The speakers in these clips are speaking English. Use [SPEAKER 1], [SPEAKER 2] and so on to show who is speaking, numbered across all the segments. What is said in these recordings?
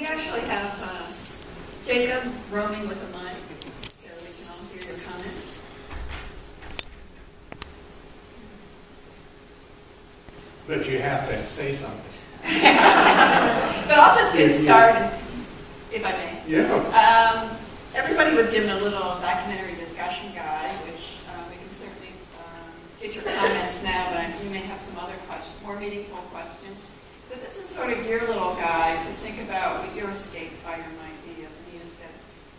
[SPEAKER 1] actually have Jacob roaming with a mic, so we can all hear your comments.
[SPEAKER 2] But you have to say something.
[SPEAKER 1] But I'll just get started, if I may.
[SPEAKER 2] Yeah.
[SPEAKER 1] Everybody was given a little documentary discussion guide, which we can certainly get your comments now, but you may have some other questions, more meaningful questions. But this is sort of your little guide to think about what your escape fire might be, as Anita said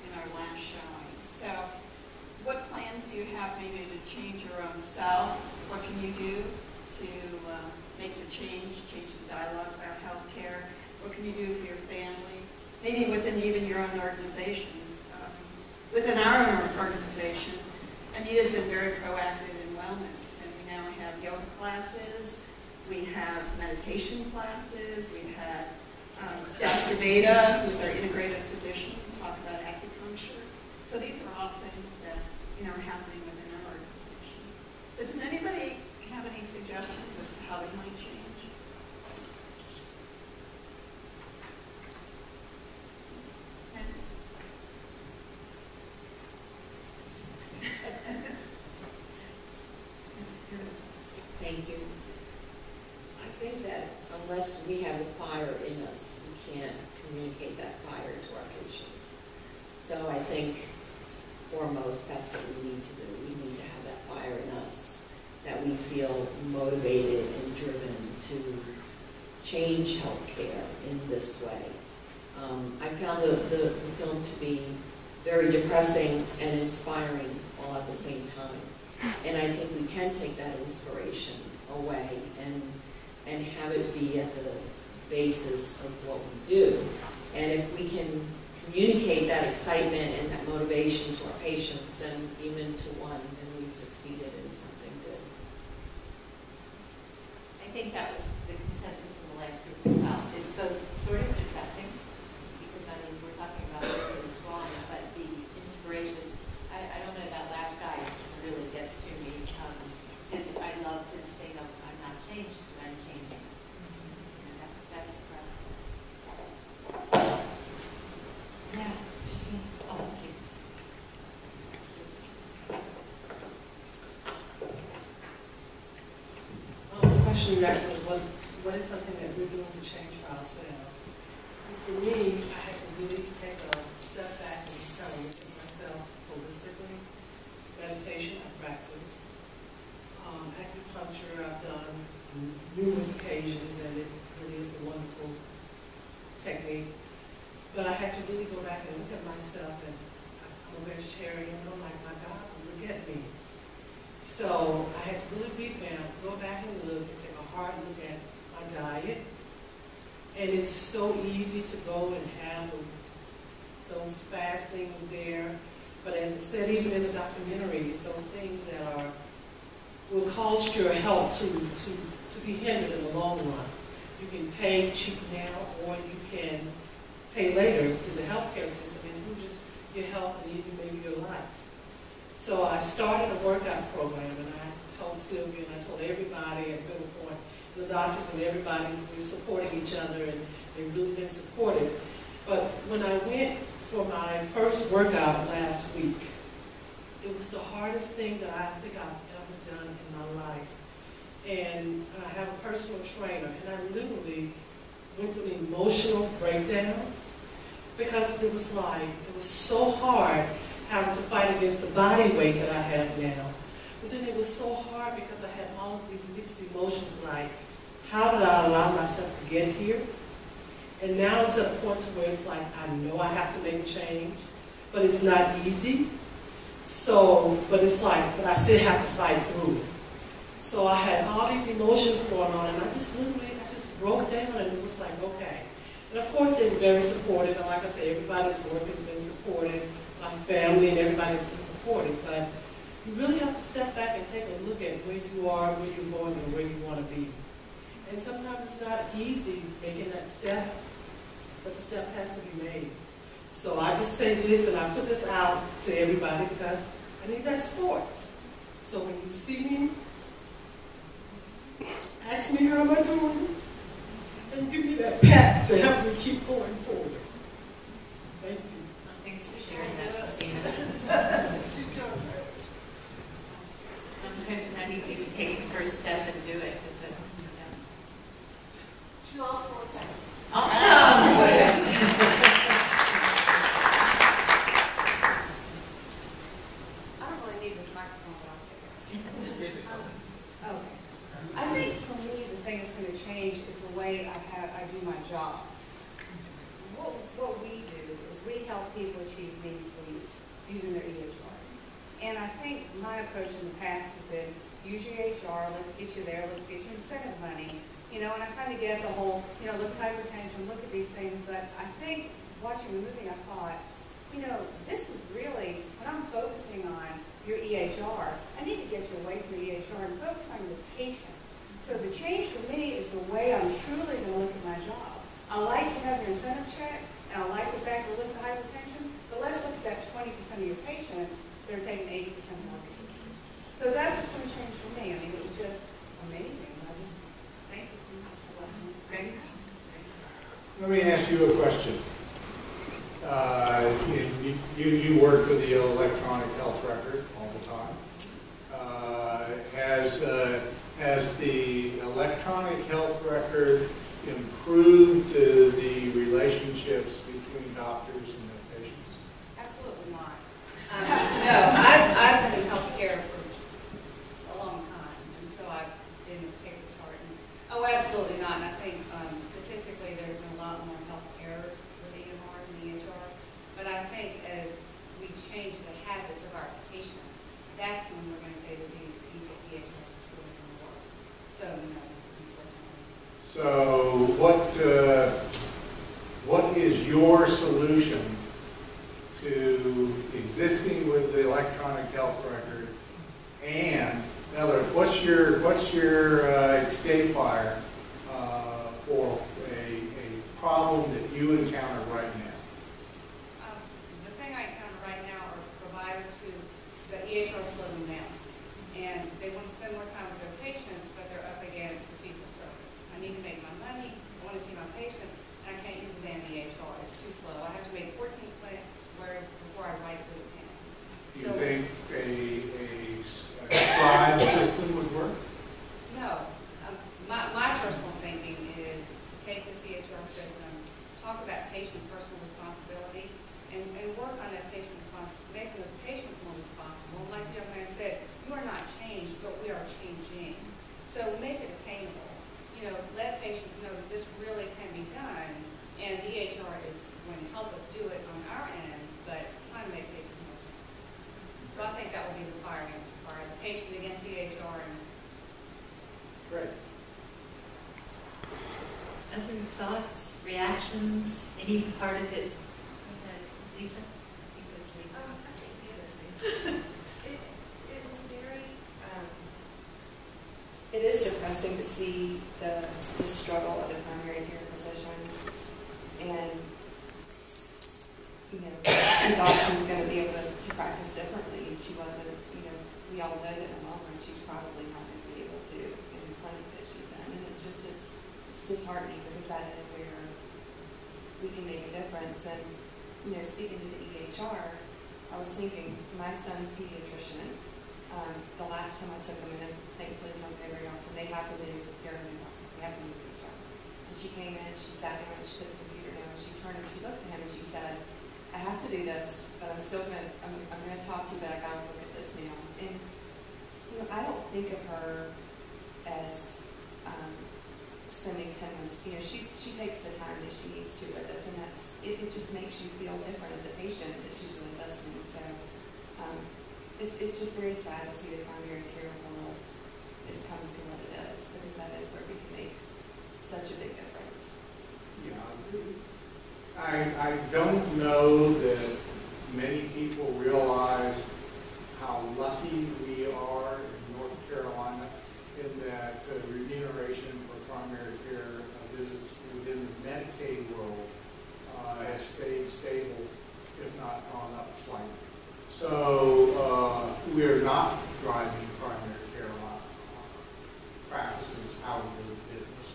[SPEAKER 1] in our last showing. So what plans do you have maybe to change your own self? What can you do to make the change the dialogue about healthcare? What can you do for your family? Maybe within even your own organizations. Within our organization, Anita's been very proactive in wellness, and we now have yoga classes, we have meditation classes, we've had Dr. Veda, who's our integrative physician, talk about acupuncture. So these are all things that are happening within our organization. But does anybody have any suggestions as to how they might change?
[SPEAKER 3] Thank you. I think that unless we have the fire in us, we can't communicate that fire to our patients. So I think, foremost, that's what we need to do. We need to have that fire in us, that we feel motivated and driven to change healthcare in this way. I found the film to be very depressing and inspiring all at the same time. And I think we can take that inspiration away and have it be at the basis of what we do. And if we can communicate that excitement and that motivation to our patients, then even to one, then we've succeeded in something good.
[SPEAKER 4] I think that was the consensus in the last group as well. It's both sort of depressing, because we're talking about everything that's wrong, but the inspiration, I don't know, that last guy really gets to me. I love this thing of I'm not changed, but I'm changing. That's the process. Yeah, just see. Oh, thank you.
[SPEAKER 5] The question you asked was, what is something that we're doing to change for ourselves? For me, I had to really take a step back and just kind of look at myself holistically. Meditation, I practice. Acupuncture, I've done on numerous occasions, and it really is a wonderful technique. But I had to really go back and look at myself, and I'm a vegetarian, and I'm like, my God, look at me. So I had to really revamp, go back and look, and take a hard look at my diet. And it's so easy to go and have those fastings there. But as it said, even in the documentaries, those things that will cost your health to be hindered in the long run. You can pay cheap now, or you can pay later through the healthcare system and through just your health and even maybe your life. So I started a workout program, and I told Sylvia and I told everybody at Middle Point, the doctors and everybody, we're supporting each other, and they've really been supportive. But when I went for my first workout last week, it was the hardest thing that I think I've ever done in my life. And I have a personal trainer, and I literally went through an emotional breakdown, because it was so hard having to fight against the body weight that I have now. But then it was so hard because I had all of these mixed emotions, like, how did I allow myself to get here? And now it's at a point to where it's like, I know I have to make a change, but it's not easy. So, but it's like, but I still have to fight through it. So I had all these emotions going on, and I just broke down, and it was like, okay. And of course, they were very supportive, and like I said, everybody's work has been supported, my family and everybody's been supportive, but you really have to step back and take a look at where you are, where you're going, and where you want to be. And sometimes it's not easy making that step, but the step has to be made. So I just say this, and I put this out to everybody because I need that support. So when you see me, ask me how am I doing, and give me that pat to help me keep going forward.
[SPEAKER 6] my approach in the past has been, use your HR, let's get you there, let's get you incentive money. You know, and I kind of get the whole, you know, look at hypertension, look at these things, but I think watching the movie, I thought, you know, this is really, when I'm focusing on your EHR, I need to get you away from the EHR and focus on your patients. So the change for me is the way I'm truly going to look at my job. I like to have your incentive check, and I like the fact that we look at hypertension, but let's look at that 20% of your patients that are taking 80% of our prescriptions. So that's what's going to change for me. I mean, it was just amazing. I just, thank you so much for letting me. Thank you.
[SPEAKER 2] Let me ask you a question. You work with the electronic health record all the time. Has the electronic health record improved the relationships between doctors and their patients?
[SPEAKER 6] Absolutely not. No, I've been in healthcare for a long time, and so I've been a paper chart. And, oh, absolutely not. And I think statistically there's been a lot more health errors with EMRs and EHR. But I think as we change the habits of our patients, that's when we're going to say that these EHRs are truly going to work. So, no, unfortunately.
[SPEAKER 2] So what is your solution to existing with the electronic health record? And in other words, what's your escape fire for a problem that you encounter right now?
[SPEAKER 6] The thing I encounter right now are providers who the EHR slows them down, and they want to spend more time with their patients, but they're up against the fee-for-service. I need to make my money. I want to see my patients, and I can't use the damn EHR. It's too slow. I have to make 14 clicks before I write through the pen.
[SPEAKER 2] Do you think a scribe system would work?
[SPEAKER 6] No. My personal thinking is to take this EHR system, talk about patient personal responsibility, and work on that patient responsibility, making those patients more responsible. And like the young man said, you are not changed, but we are changing. So make it attainable. You know, let patients know that this really can be done, and the EHR is going to help us do it on our end, but trying to make patients more responsible. So I think that will be the fire against the fire, the patient against the EHR. And
[SPEAKER 2] Great.
[SPEAKER 4] Other thoughts, reactions, any part of it? Lisa? I think it was Lisa.
[SPEAKER 7] I think it was me. It was very, it is depressing to see the struggle of the primary care physician. And, you know, she thought she was going to be able to practice differently. She wasn't, you know, we all know that in the long run she's probably not going to be able to in the clinic that she's in. And it's just, it's disheartening because that is where we can make a difference. And, you know, speaking to the EHR, I was thinking, my son's pediatrician, the last time I took him, and thankfully we don't go very often, they have to move, they're a new doctor, they have to move EHR. And she came in, she sat down, and she put the computer down, and she turned and she looked at him and she said, I have to do this, but I'm still going to, I'm going to talk to you, but I got to look at this now. And, you know, I don't think of her as spending 10 minutes, you know, she takes the time that she needs to with us, and that's, it just makes you feel different as a patient that she's really listening. So it's just very sad to see the primary care world is coming to what it is, because that is where we can make such a big difference.
[SPEAKER 2] Yeah, I don't know that many people realize how lucky we are in North Carolina in that remuneration for primary care visits within the Medicaid world has stayed stable, if not gone up slightly. So we are not driving primary care practices out of the business.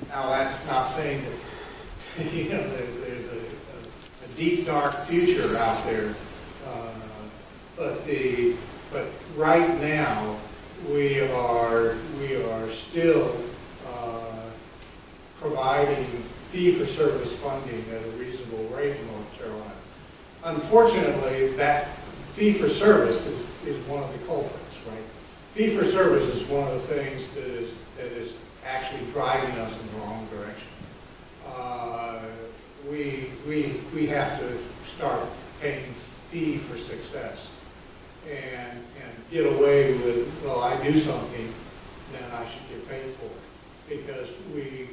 [SPEAKER 2] Now that's not saying that you know there's a deep dark future out there, but right now we are still providing fee-for-service funding at a reasonable rate in North Carolina. Unfortunately, that fee-for-service is one of the culprits, right? Fee-for-service is one of the things that is actually driving us in the wrong direction. We have to start paying fee for success. and get away with, well, I do something, then I should get paid for it. Because we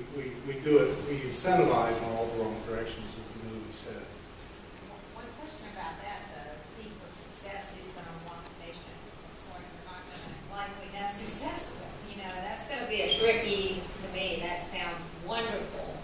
[SPEAKER 2] do it, we incentivize in all the wrong directions, as the movie said.
[SPEAKER 8] One question about that, the fee for success, who's going to want the patient, looks like they're not going to likely have success with. You know, that's going to be a tricky, to me, that sounds wonderful.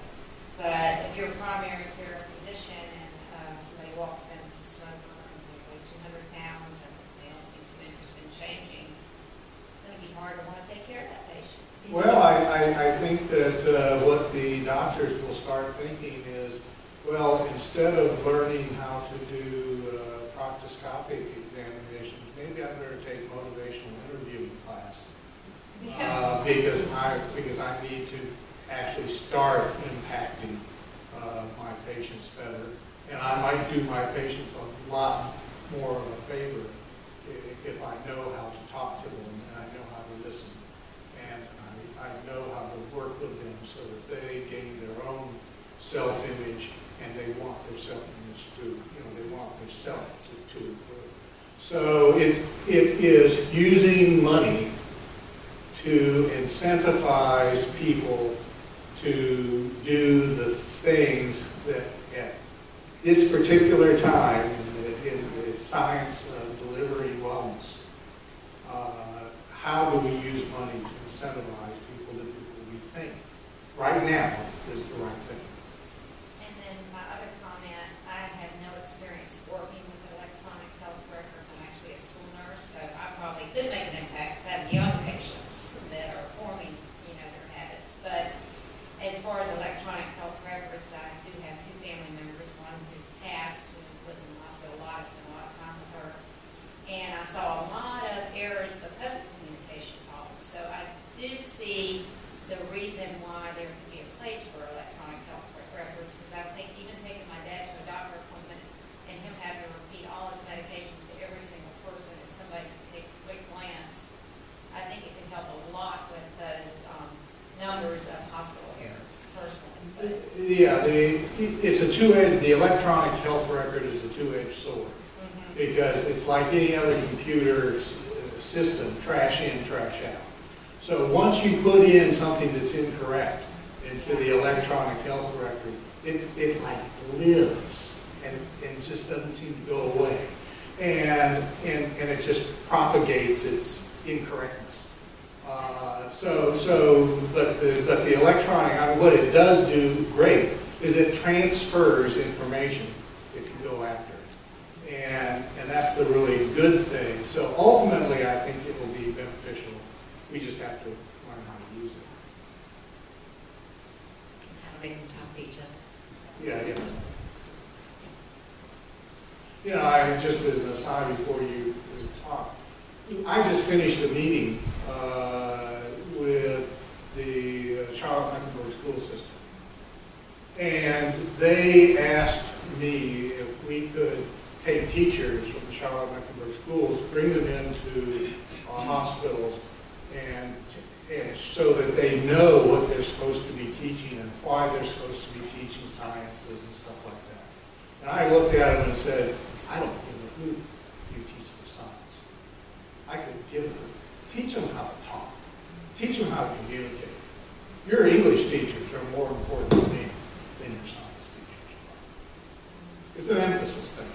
[SPEAKER 8] But if you're a primary care physician and somebody walks in as a smoker and they weigh 200 pounds and they don't seem too interested in changing, it's going to be hard to want to take care of that patient.
[SPEAKER 2] Well, I think that what the doctors will start thinking is, well, instead of learning how to do proctoscopic examinations, maybe I better take motivational interviewing class. Because I need to actually start impacting my patients better. And I might do my patients a lot more of a favor if I know how to talk to them and I know how to listen. And I know how to work with them so that they gain their own self-image and they want their self-image to, they want their self to improve. So it is using money to incentivize people to do the things that at this particular time in the science of delivering wellness, how do we use money to incentivize people to do what we think right now is the right thing?
[SPEAKER 8] And then my other comment, I have no experience working with electronic health records. I'm actually a school nurse, so I probably could make an impact because I have young patients that are forming, their habits. But as far as electronic health records, I do have two family members, one who's passed, who was in the hospital a lot, I spent a lot of time with her. And I saw a lot of errors because of communication problems. So I do see the reason why there could be a place for electronic health records, because I think even taking my dad to a doctor appointment and him having to repeat all his medications to every single person, if somebody could take a quick glance, I think it can help a lot with those numbers of hospital errors, personally. But
[SPEAKER 2] Yeah, it's a two-edged, the electronic health record is a two-edged sword. Because it's like any other computer system, trash in, trash out. So once you put in something that's incorrect into the electronic health record, it like lives and just doesn't seem to go away. And it just propagates its incorrectness. But the electronic, what it does do great is it transfers information if you go after it. And that's the really good thing. So ultimately, I think it will be beneficial. We just have to learn how to use it.
[SPEAKER 8] how to make them talk to each other.
[SPEAKER 2] Yeah. I just as an aside before you talk, I just finished a meeting with the Charlotte-Mecklenburg school system. And they asked me if we could take teachers from the Charlotte-Mecklenburg schools, bring them into our hospitals, and so that they know what they're supposed to be teaching and why they're supposed to be teaching sciences and stuff like that. And I looked at them and said, I don't give a hoot if you teach them science. I could teach them how to talk, teach them how to communicate. Your English teachers are more important to me than your science teachers. It's an emphasis thing.